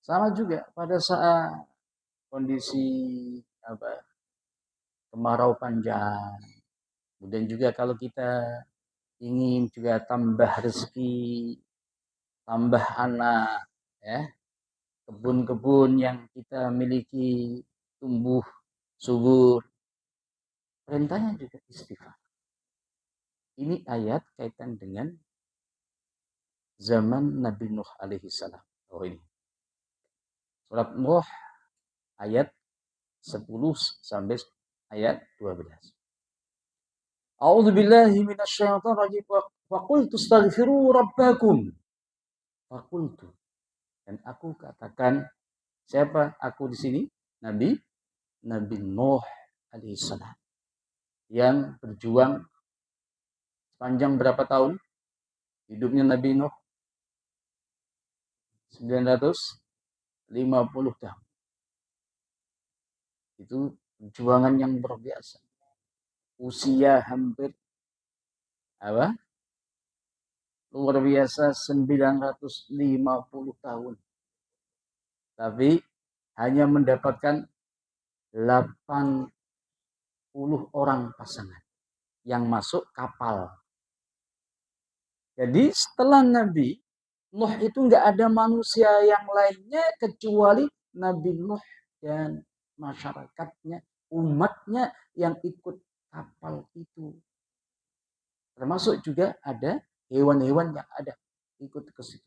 Sama juga pada saat kondisi kemarau panjang. Kemudian juga kalau kita ingin juga tambah rezeki, tambah anak, ya, kebun-kebun yang kita miliki tumbuh subur, perintahnya juga istighfar. Ini ayat kaitan dengan zaman Nabi Nuh alaihi salam. Oh ini. Surat Nuh ayat 10 sampai ayat 12. A'udzu billahi minasyaitonir rajim. Wa qultu astaghfiru rabbakum. Wa qultu, dan aku katakan, siapa aku di sini? Nabi Nuh alaihi salam yang berjuang sepanjang berapa tahun hidupnya Nabi Nuh? 950 tahun. Itu perjuangan yang luar biasa. Usia hampir luar biasa 950 tahun. Tapi hanya mendapatkan 80 orang pasangan yang masuk kapal. Jadi setelah Nabi Nuh itu nggak ada manusia yang lainnya kecuali Nabi Nuh dan masyarakatnya, umatnya yang ikut kapal itu. Termasuk juga ada hewan-hewan yang ada ikut ke situ.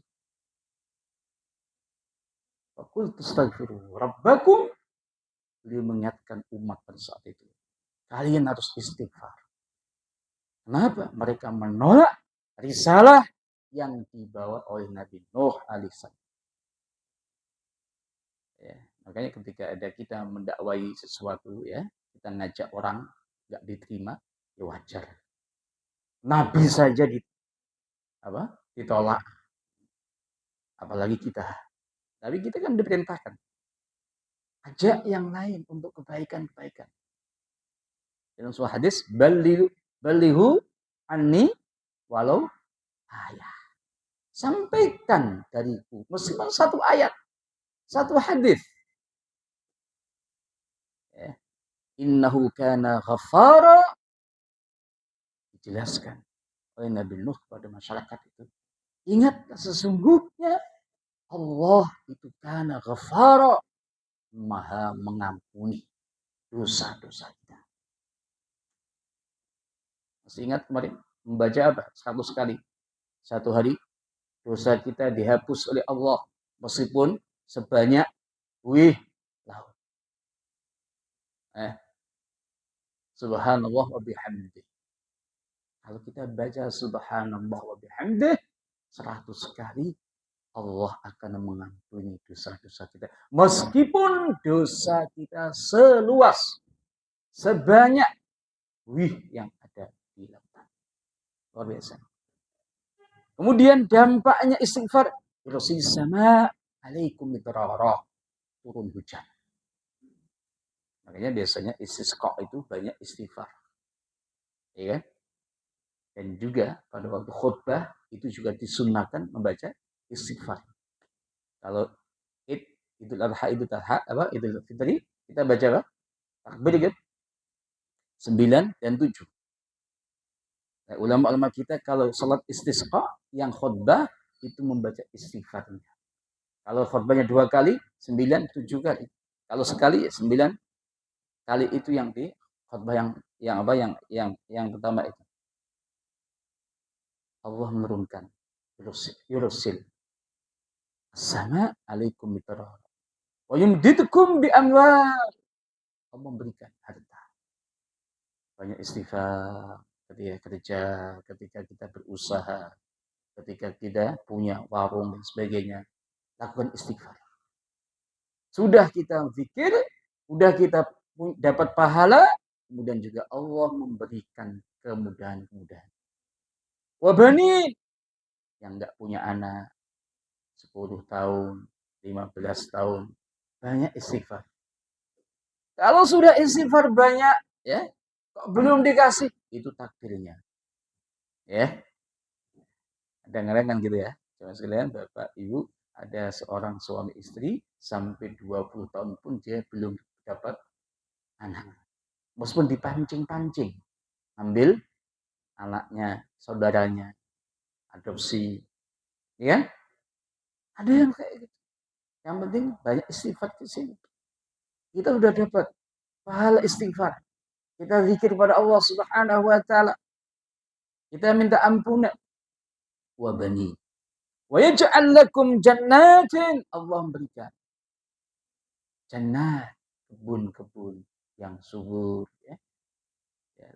Qul tastaghfiru rabbakum. Beliau mengingatkan umat pada saat itu. Kalian harus istighfar. Kenapa? Mereka menolak risalah yang dibawa oleh Nabi Nuh alaihissalam. Ya, makanya ketika ada kita mendakwai sesuatu, ya, kita ngajak orang nggak diterima, ya wajar. Nabi saja ditolak, apalagi kita. Tapi kita kan diperintahkan ajak yang lain untuk kebaikan-kebaikan. Dalam sebuah hadis, ballighu anni walau ayat. Sampaikan dariku meskipun satu ayat, satu hadis. Ya. Innahu kana ghaffara, dijelaskan oleh Nabi Nuh kepada masyarakat itu. Ingat, sesungguhnya Allah itu kana ghaffara, maha mengampuni dosa-dosa kita. Masih ingat kemarin membaca apa? 100 kali. Satu hari dosa kita dihapus oleh Allah meskipun sebanyak laut. Subhanallah wa bihamdih. Kalau kita baca subhanallah wa bihamdih 100 kali, Allah akan mengampuni dosa-dosa kita. Meskipun dosa kita seluas, sebanyak yang ada di lautan. Luar biasa. Kemudian dampaknya istighfar, yursil sama alaikum midrara, turun hujan. Makanya biasanya istisqa itu banyak istighfar. Ya kan? Dan juga pada waktu khutbah itu juga disunnahkan membaca istighfar. Kalau Idul Adha, Idul Fitri, kita baca apa? Takbir kan? 9 dan 7. Nah, ulama-ulama kita kalau salat istisqa yang khutbah itu membaca istighfarnya. Kalau khutbahnya 2 kali, 9, 7 kali. Kalau sekali 9 kali itu yang di khutbah yang pertama itu. Allah menurunkan yursil sama alaikum mitrara wa yumdidukum bi amwal. Allah memberikan harta. Banyak istighfar ketika kerja, ketika kita berusaha, ketika kita punya warung dan sebagainya, lakukan istighfar. Sudah kita zikir, sudah kita dapat pahala, kemudian juga Allah memberikan kemudahan-kemudahan. Wabani yang enggak punya anak 10 tahun, 15 tahun, banyak istighfar. Kalau sudah istighfar banyak, ya, kok belum dikasih, itu takdirnya. Ya. Kadang-kadang kan gitu ya. Coba sekalian Bapak Ibu, ada seorang suami istri sampai 20 tahun pun dia belum dapat anak. Meskipun dipancing-pancing, ambil anaknya, saudaranya, adopsi. Ya, ada yang kayak gitu. Yang penting banyak istighfar di sini. Kita sudah dapat pahala istighfar. Kita zikir pada Allah Subhanahu wa taala. Kita minta ampunan. Wa bani. Wa yaj'al lakum jannatin. Allah memberikan jannat, kebun-kebun yang subur, ya.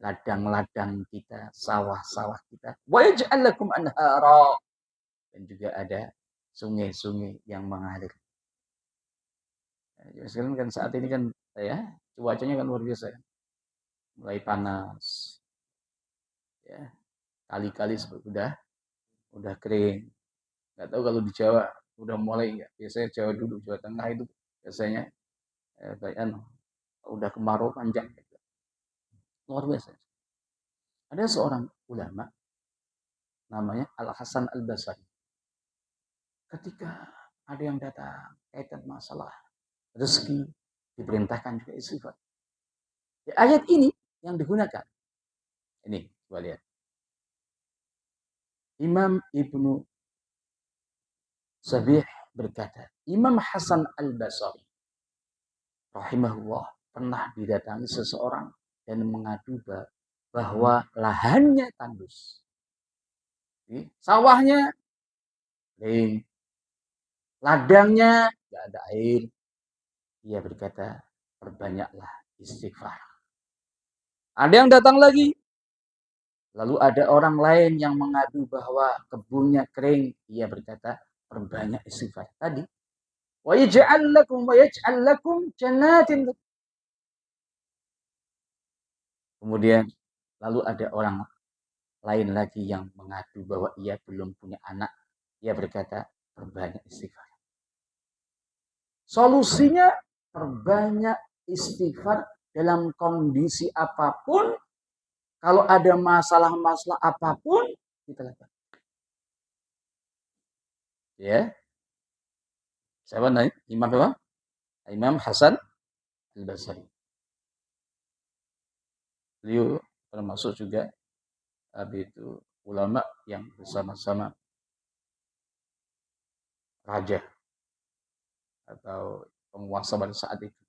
Ladang-ladang kita, sawah-sawah kita. Wa yaj'al lakum anhara. Dan juga ada sungai-sungai yang mengalir. Ya, sekarang kan saat ini kan ya cuacanya kan luar biasa, mulai panas, ya kali-kali udah kering. Nggak tahu kalau di Jawa udah mulai nggak? Biasanya Jawa dulu, Jawa Tengah itu biasanya udah kemarau panjang, gitu. Luar biasa. Ada seorang ulama namanya Al Hasan Al Basri. Ketika ada yang datang kaitan masalah rezeki, diperintahkan juga istighfar. Ya, ayat ini yang digunakan. Ini, coba lihat. Imam Ibnu Sabih berkata, Imam Hasan Al-Basri rahimahullah pernah didatangi seseorang dan mengadu bahwa lahannya tandus. Sawahnya kering, ladangnya tidak ada air. Ia berkata, perbanyaklah istighfar. Ada yang datang lagi. Lalu ada orang lain yang mengadu bahwa kebunnya kering. Ia berkata, perbanyak istighfar. Tadi, wa yaj'al lakum jannatin. Kemudian lalu ada orang lain lagi yang mengadu bahwa ia belum punya anak. Ia berkata, perbanyak istighfar. Solusinya, perbanyak istighfar dalam kondisi apapun. Kalau ada masalah-masalah apapun, kita lakukan. Ya. Siapa nih? Imam apa? Imam Hasan Al-Basri. Beliau termasuk juga itu ulama yang bersama-sama raja atau penguasa pada saat itu,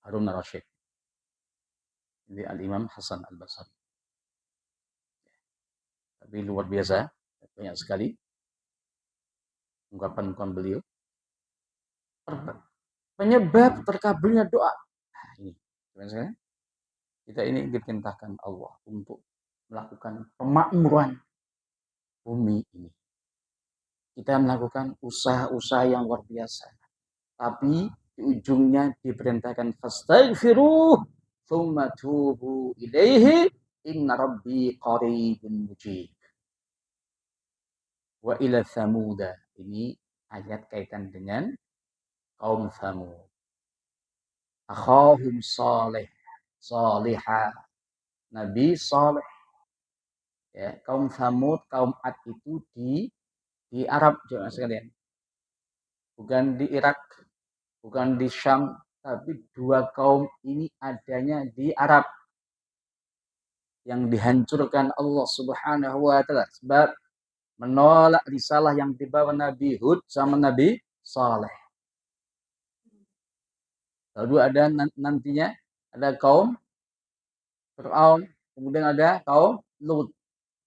Harun al-Rasyid. Ini Al-Imam Hasan Al-Basri. Tapi luar biasa, banyak sekali ungkapan beliau. Penyebab terkabulnya doa. Nah, ini, kita ini diperintahkan Allah untuk melakukan pemakmuran bumi ini. Kita melakukan usaha-usaha yang luar biasa. Tapi di ujungnya diperintahkan fastaghfiruh tsumma tubu ilaihi inna rabbi qaribun mujib. Wa ila Tsamuda. Ini ayat kaitan dengan kaum Tsamud. Akhahum Salihah. Nabi Saleh. Ya, kaum Tsamud, kaum Ad itu di Arab juga sekalian. Bukan di Irak, bukan di Syam, tapi dua kaum ini adanya di Arab. Yang dihancurkan Allah Subhanahu wa taala sebab menolak risalah yang dibawa Nabi Hud sama Nabi Saleh. Lalu ada nantinya ada kaum Fir'aun, kemudian ada kaum Lut.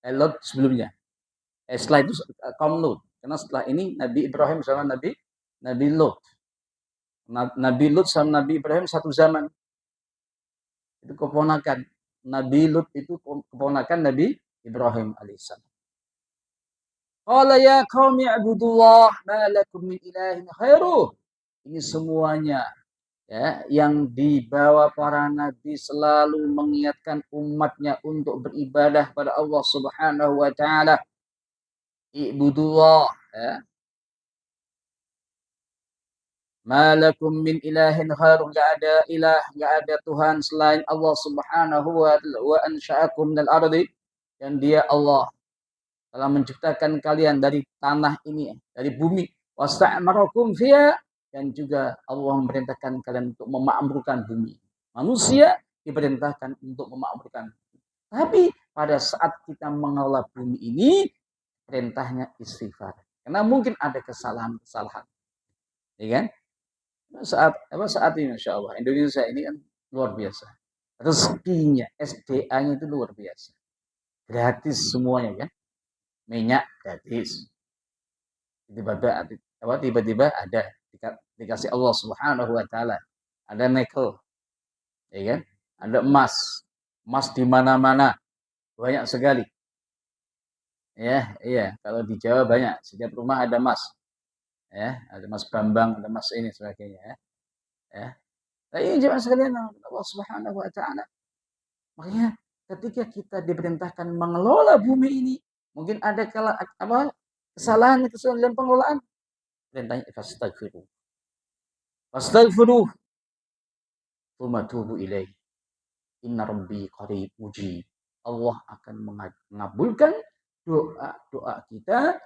Lut sebelumnya. Setelah itu kaum Lut. Karena setelah ini Nabi Ibrahim sama Nabi Lut. Nabi Lut sama Nabi Ibrahim satu zaman. Itu keponakan. Nabi Lut itu keponakan Nabi Ibrahim alaihissalam. Qala ya qaumi ibudullah ma lakum min ilahin khairuh. Ini semuanya ya yang dibawa para nabi selalu mengingatkan umatnya untuk beribadah pada Allah Subhanahu wa taala. Ibudullah ya. Ma lakum min ilahin khairuh. Enggak ada ilah, enggak ada Tuhan selain Allah Subhanahu wa taala. Wa ansha'akum minal ardi. Dan dia Allah telah menciptakan kalian dari tanah ini, dari bumi. Wasta'marakum fiha, dan juga Allah memerintahkan kalian untuk memakmurkan bumi. Manusia diperintahkan untuk memakmurkan. Tapi pada saat kita mengelola bumi ini, perintahnya istighfar. Karena mungkin ada kesalahan-kesalahan. Ya kan? Saat ini Masya Allah, Indonesia ini kan luar biasa. Rezekinya, SDA-nya itu luar biasa. Gratis semuanya kan. Minyak gratis. Tiba-tiba ada dikasih Allah Subhanahu wa taala. Ada nikel. Ya kan? Ada emas. Emas di mana-mana. Banyak sekali. Ya, iya. Kalau di Jawa banyak. Setiap rumah ada emas. Ya, ada emas Bambang, ada emas ini sebagainya ya. Ya. Nah, ini jemaah sekalian Allah Subhanahu wa taala. Makanya ketika kita diperintahkan mengelola bumi ini, mungkin ada kesalahan dalam pengelolaan. Perintahnya fastaghfiru. Fastaghfiru. Tsumma tubu ilaih. Inna rabbi qarib mujib. Allah akan mengabulkan doa kita,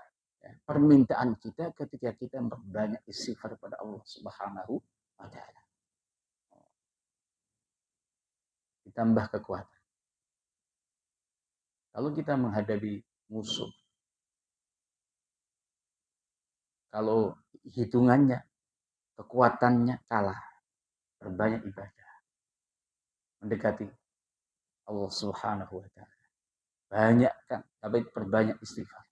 permintaan kita ketika kita berbanyak istighfar kepada Allah Subhanahu wa taala. Ditambah kekuatan. Kalau kita menghadapi musuh, kalau hitungannya, kekuatannya kalah, berbanyak ibadah, mendekati Allah Subhanahu wa taala. Banyak kan, tapi perbanyak istighfar.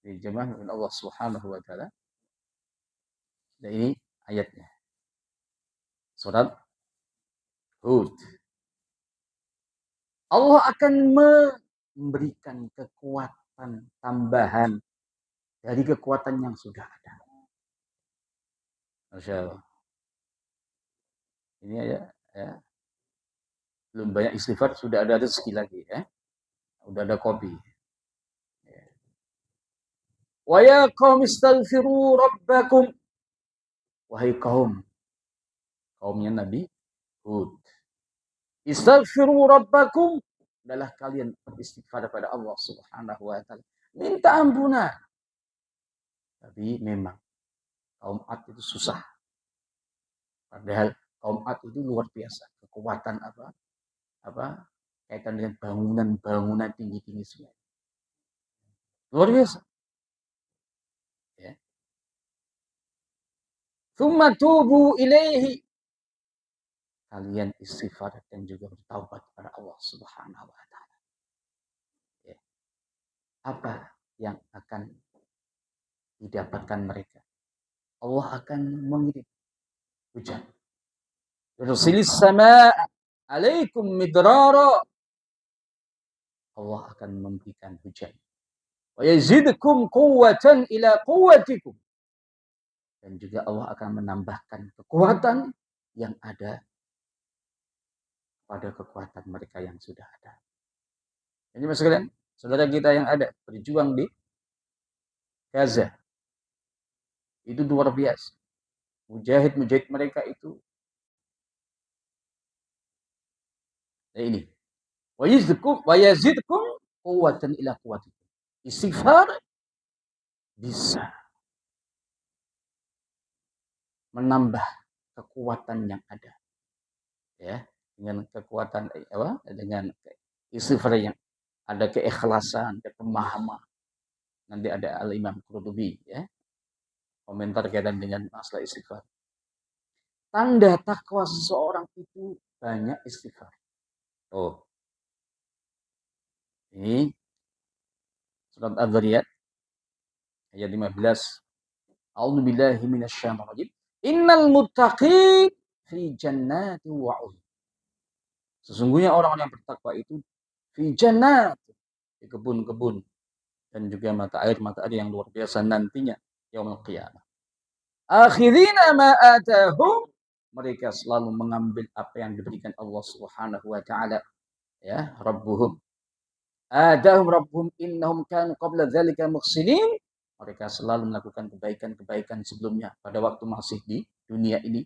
Di jemaah Allah Subhanahu wa taala. Dan ini ayatnya. Surat Hud. Allah akan memberikan kekuatan tambahan dari kekuatan yang sudah ada. Masya Allah. Ini ya. Belum banyak istighfar, sudah ada rezeki lagi ya. Sudah ada kopi. Wa ya qaum istaghfiru rabbakum. Wahai kaumnya Nabi Hud. Istaghfiru rabbakum, adalah kalian beristighfar kepada Allah Subhanahu wa taala. Minta ampunan. Tapi memang kaum Ad itu susah. Padahal kaum Ad itu luar biasa. Kekuatan kaitan dengan bangunan tinggi-tinggi semua. Luar biasa. Ya. Tsumma tubu ilaihi. Kalian istighfar dan juga bertaubat kepada Allah Subhanahu wa taala. Ya. Apa yang akan didapatkan mereka? Allah akan mengirim hujan. Yursilis sama alaikum midrara. Allah akan memberikan hujan. Wa yazidkum quwwatan ila quwwatikum. Dan juga Allah akan menambahkan kekuatan yang ada pada kekuatan mereka yang sudah ada. Jadi Mas sekalian, saudara kita yang ada berjuang di Gaza, itu luar biasa. Mujahid mereka itu ini. Wa yazidkum quwwatan ila quwwatikum. Istighfar bisa menambah kekuatan yang ada. Ya, dengan kekuatan dengan istighfar yang ada keikhlasan, ada pemahaman. Nanti ada Al-Imam Qurtubi ya. Komentar kaitan dengan masalah istighfar. Tanda takwa seseorang itu banyak istighfar. Oh. Ini surat Adz-Dzariyat ayat 15. A'udzu billahi minasyaitonir rajim. Innal muttaqin fi jannatin wa 'uyun. Sesungguhnya orang-orang yang bertakwa itu fi jannat, di kebun-kebun dan juga mata air yang luar biasa nantinya yaumul qiyamah. Akhirina ma atahum, mereka selalu mengambil apa yang diberikan Allah Subhanahu wa taala ya, rabbuhum adahum rabbuhum innahum kanu qabla dzalika muhsinin. Mereka selalu melakukan kebaikan-kebaikan sebelumnya pada waktu masih di dunia ini.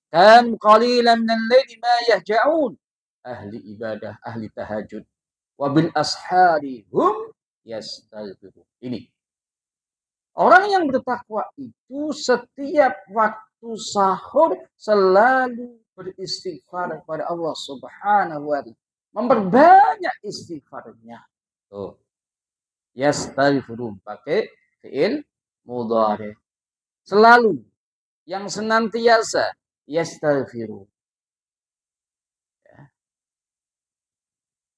Kan qalilan minal laili ma yahja'un. Ahli ibadah, ahli tahajud. Wa bil ashari hum yastaghfirun. Ini Orang yang bertakwa itu setiap waktu sahur selalu beristighfar kepada Allah Subhanahu wa taala. Memperbanyak istighfarnya. Tuh. Yastaghfirun pakai fiil mudhari. Selalu yang senantiasa yastaghfirun. Ya.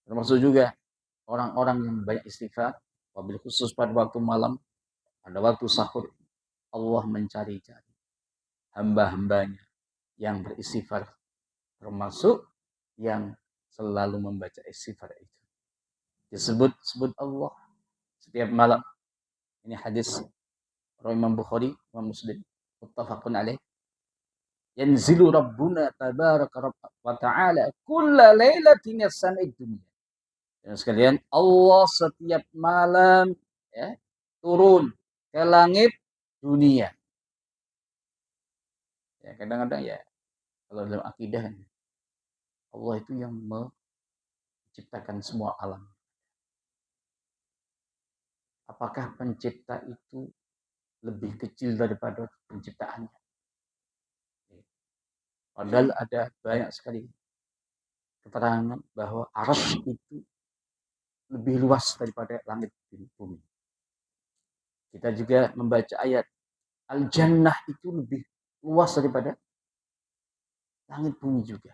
Termasuk juga orang-orang yang banyak istighfar, wabil khusus pada waktu malam, pada waktu sahur, Allah mencari-cari hamba-hambanya yang beristighfar, termasuk yang selalu membaca istighfar itu. Disebut Allah setiap malam. Ini hadis Imam Bukhari, Imam Muslim, muttafaqun alaih. Yanzilu Rabbuna tabaraka wa ta'ala kulla lailatin as-sama'id dunya. Dan sekalian, Allah setiap malam ya, turun ke langit dunia. Ya, kadang-kadang ya kalau dalam akidah Allah itu yang menciptakan semua alam. Apakah pencipta itu lebih kecil daripada penciptaannya? Padahal ada banyak sekali keterangan bahwa arsy itu lebih luas daripada langit dan bumi. Kita juga membaca ayat Al-Jannah itu lebih luas daripada langit bumi juga.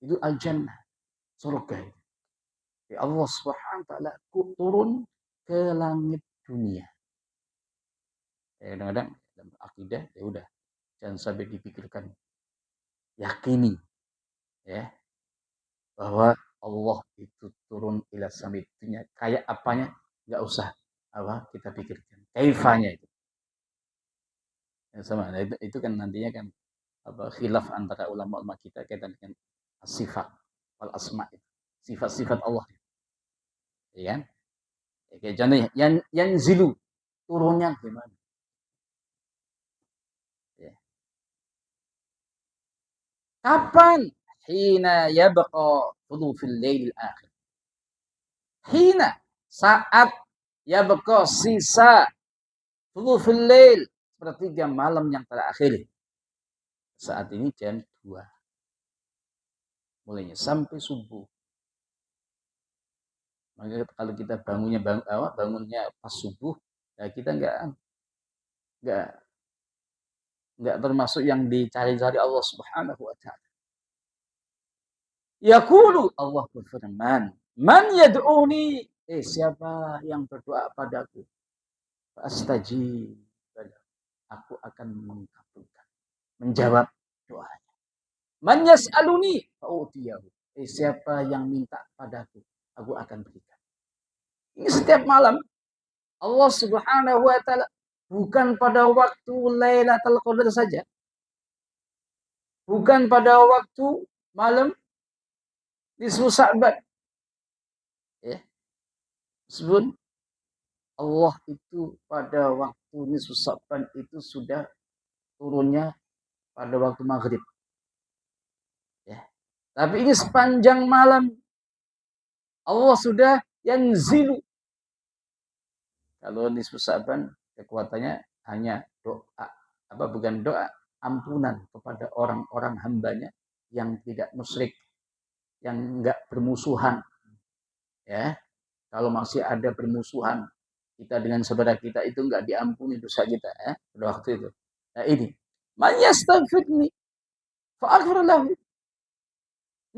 Itu Al-Jannah, surga itu. Ya Allah Subhanahu wa taala turun ke langit dunia. Ya, kadang-kadang dalam akidah ya udah jangan sampai dipikirkan. Yakini ya bahwa Allah itu turun ila samit dunia. Kayak apanya enggak usah apa kita pikirkan. Kaifanya itu. Ya, sama. Nah, itu kan nantinya kan apa khilaf antara ulama-ulama kita kaitan dengan sifat wal asma itu. Sifat-sifat Allah. Ya kan? Ya, kayak contohnya yang zilu turunnya gimana? Ya. Kapan? Hina yabqa thuluthil lailil akhir. Hina saat yabqa sisa thuluthil lail sepertiga malam yang terakhir. Saat ini jam 2. Mulainya sampai subuh. Maka kalau kita bangunnya pas subuh, ya kita enggak termasuk yang dicari-cari Allah Subhanahu wa taala. Yaqulu Allah berfirman, "Man yad'uni?" Siapa yang berdoa padaku? Fastajib. Aku akan mengabulkan, menjawab doanya. Man yas'aluni fa'utiyahu. Siapa yang minta padaku, aku akan berikan. Ini setiap malam Allah Subhanahu wa taala bukan pada waktu Lailatul Qadar saja. Bukan pada waktu malam nisfu Sya'ban. Ya. Sebelum Allah itu pada waktu nisfu Sya'ban itu sudah turunnya pada waktu maghrib. Ya. Tapi ini sepanjang malam Allah sudah yanzilu. Kalau nisfu Sya'ban kekuatannya hanya doa, apa bukan doa, ampunan kepada orang-orang hambanya yang tidak musyrik, yang enggak bermusuhan. Ya. Kalau masih ada bermusuhan kita dengan saudara kita itu enggak diampuni dosa kita ya pada waktu itu. Nah ini, man yastaghfirni fa'aghfir lahu.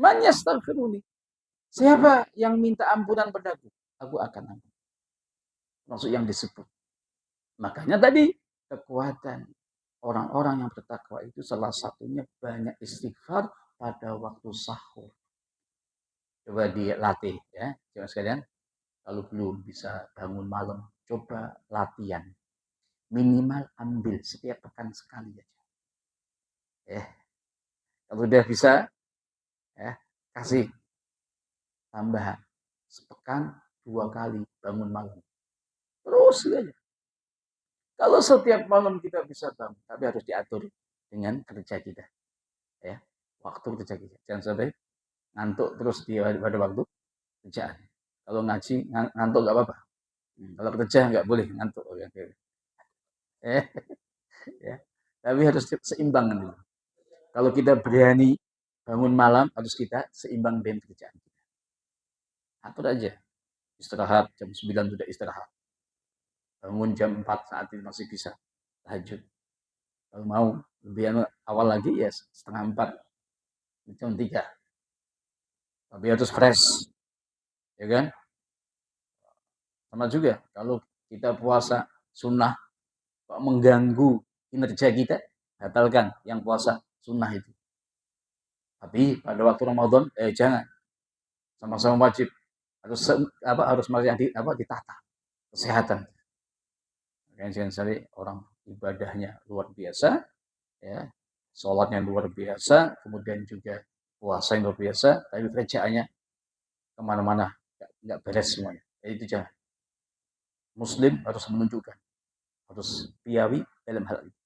Man yastaghfiruni. Siapa yang minta ampunan padaku, aku akan ampun. Maksud yang disebut. Makanya tadi kekuatan orang-orang yang bertakwa itu salah satunya banyak istighfar pada waktu sahur. Coba dilatih ya, coba sekalian. Kalau belum bisa bangun malam, coba latihan. Minimal ambil setiap pekan sekali aja. Ya. Kalau udah bisa, ya kasih tambahan. Sepekan 2 kali bangun malam. Terus aja. Kalau setiap malam kita bisa bangun, tapi harus diatur dengan kerja kita. Ya, waktu kerja kita. Jangan sampai ngantuk terus pada waktu kerjaan. Kalau ngaji ngantuk nggak apa-apa. Kalau kerja nggak boleh ngantuk. Eh, ya. Tapi harus seimbang gitu. Kalau kita berani bangun malam, harus kita seimbang dengan pekerjaan kita. Atur aja. Istirahat, jam 9 sudah istirahat. Bangun jam 4 saat itu masih bisa. Tahajud. Kalau mau lebih awal lagi ya setengah 4. Jam 3. Tapi harus fresh. Ya kan? Sama juga. Kalau kita puasa sunnah, kok mengganggu kinerja kita, batalkan yang puasa sunnah itu. Tapi pada waktu Ramadan, jangan. Sama-sama wajib. Harus ditata kesehatan. Jangan sampai orang ibadahnya luar biasa, ya, sholatnya luar biasa, kemudian juga puasa yang luar biasa, tapi kerjaannya kemana-mana, nggak beres semuanya. Jadi itu jangan. Muslim harus menunjukkan, harus piawi dalam hal itu.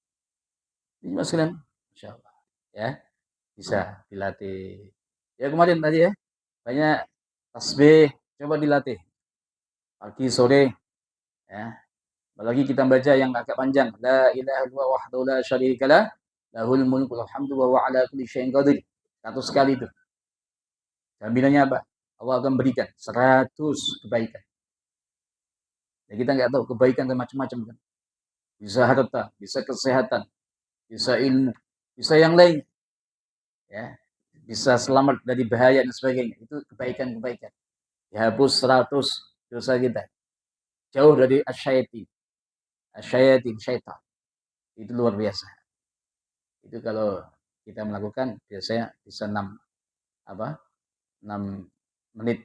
Ini mas kalian, insya Allah, ya bisa dilatih. Ya kemarin tadi ya, banyak tasbih, coba dilatih pagi sore, ya. Apalagi kita baca yang agak panjang. La ilaha illallah wahdahu la syarikalah, lahul mulku wal hamdu wa huwa ala kulli syai'in qadir. 100 kali itu. Jaminannya apa? Allah akan berikan 100 kebaikan. Ya, kita nggak tahu kebaikan dan macam-macam kan. Bisa harta, bisa kesehatan, bisa ilmu, bisa yang lain. Ya. Bisa selamat dari bahaya dan sebagainya. Itu kebaikan-kebaikan. Dihapus 100 dosa kita. Jauh dari asyaitin, syaitan. Itu luar biasa. Itu kalau kita melakukan biasanya bisa 6 menit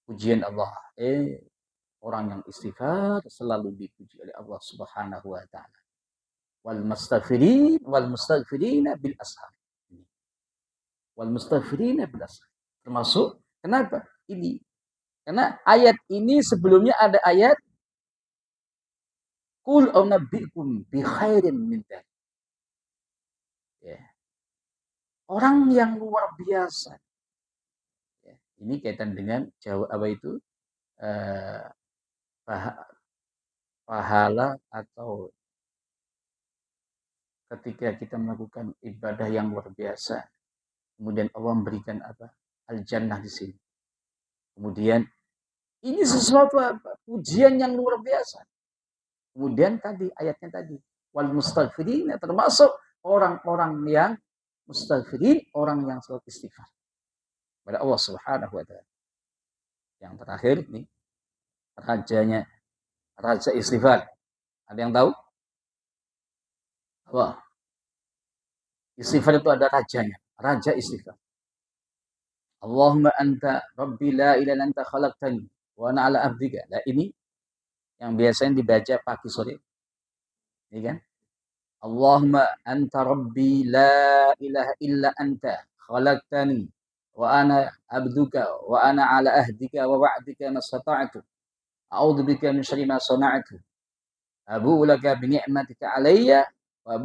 pujian Allah. Orang yang istighfar selalu dipuji oleh Allah Subhanahu wa taala. Wal mustaghfirina bil ashar. Wal mustaghfirina bil ashar. Termasuk kenapa? Ini. Karena ayat ini sebelumnya ada ayat Qul unabbiukum bi khairin min dzalik. Ya. Orang yang luar biasa. Ya. Ini kaitan dengan jawab apa itu? Pahala atau ketika kita melakukan ibadah yang luar biasa, kemudian Allah memberikan apa? Al-Jannah di sini. Kemudian ini sesuatu apa? Pujian yang luar biasa. Kemudian tadi ayatnya tadi wal mustaghfirin, termasuk orang-orang yang mustaghfirin, orang yang selalu istighfar pada Allah Subhanahu wa taala. Yang terakhir nih raja istighfar. Ada yang tahu? Wah, istighfar itu ada rajanya, raja istighfar. Allahumma anta rabbi la ilaha anta khalaqtani wa ana ala abdika. Nah, ini yang biasanya dibaca pagi sore. Ini kan? Allahumma anta rabbi la ilaha illa anta khalaqtani wa ana abduka wa ana ala ahdika wa wa'dika mastata'tu. A'udzu bika min syarri ma sana'tu. Abu'u laka bi ni'matika alayya wa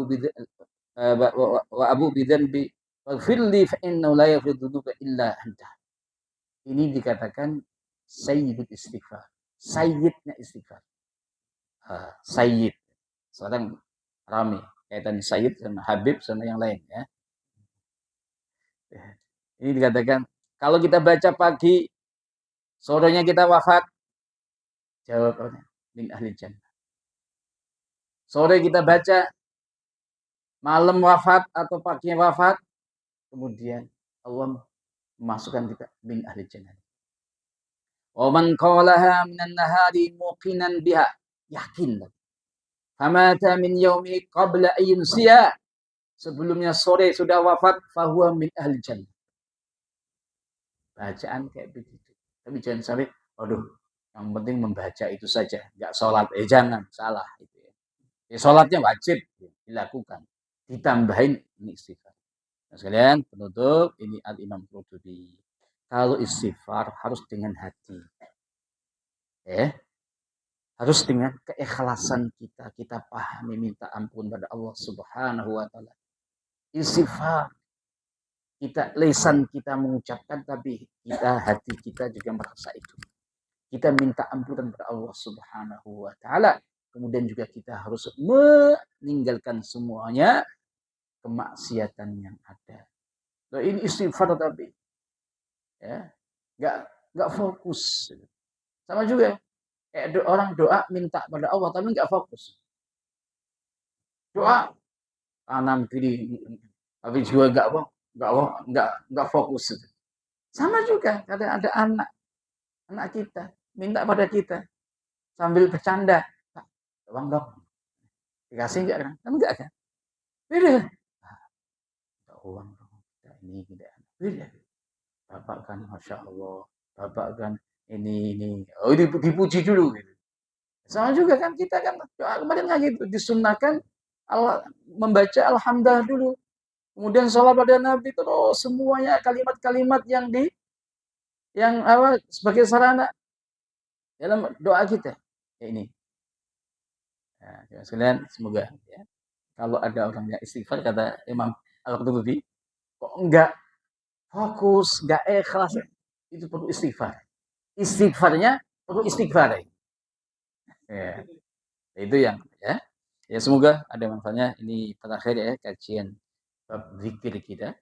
abu bi dzanbi faghfirli fa innahu la yaghfiru dzunuba illa anta. Ini dikatakan sayyidul istighfar. Sayyidnya istighfar. Sayyid. Sekarang rame kaitan sayyid sama habib sama yang lain ya. Ini dikatakan kalau kita baca pagi, sorenya kita wafat, jawabannya min ahli jannah. Sore kita baca, malam wafat atau paginya wafat, kemudian Allah memasukkan kita min ahli jannah. Wa man qalaha minan nahari muqinan biha, yakin. Famata min yaumi qabla ayyunsiya, sebelumnya sore sudah wafat, fahuwa min ahli jannah. Bacaan kayak begitu. Tapi jangan sampai, aduh, yang penting membaca itu saja, nggak sholat. Jangan, salah. Itu ya. Sholatnya wajib dilakukan. Ditambahin ini istighfar. Nah, sekalian, penutup, ini Al-Imam Qurtubi. Kalau istighfar harus dengan hati. Harus dengan keikhlasan kita. Kita pahami, minta ampun pada Allah Subhanahu wa taala. Istighfar. Lisan kita mengucapkan, tapi hati kita juga merasa itu. Kita minta ampunan kepada Allah Subhanahu wa taala. kemudian juga kita harus meninggalkan semuanya kemaksiatan yang ada. Nah, ini istighfar tapi ya nggak fokus. Sama juga kayak orang doa minta pada Allah tapi nggak fokus. Doa kanan kiri tapi juga nggak fokus. Sama juga kadang ada anak kita minta pada kita sambil bercanda, Pak, uang dong, dikasih nggak kan? Kan nggak kan? Beda. Minta uang dong, ini tidak beda. Bapak kan, masya Allah, bapak kan ini, oh dipuji dulu. Gitu. Sama juga kan kita kan doa kemarin nggak gitu, disunahkan Allah membaca alhamdulillah dulu. Kemudian sholat pada Nabi terus semuanya kalimat-kalimat yang apa sebagai sarana dalam doa kita. Ya ini. Nah, sekalian semoga ya, kalau ada orang yang istighfar kata Imam Al-Qurtubi kok enggak fokus, enggak ikhlas, itu perlu istighfar. Istighfarnya perlu istighfar. Ya, itu yang ya. Ya semoga ada manfaatnya. Ini terakhir ya kajian bab zikir kita.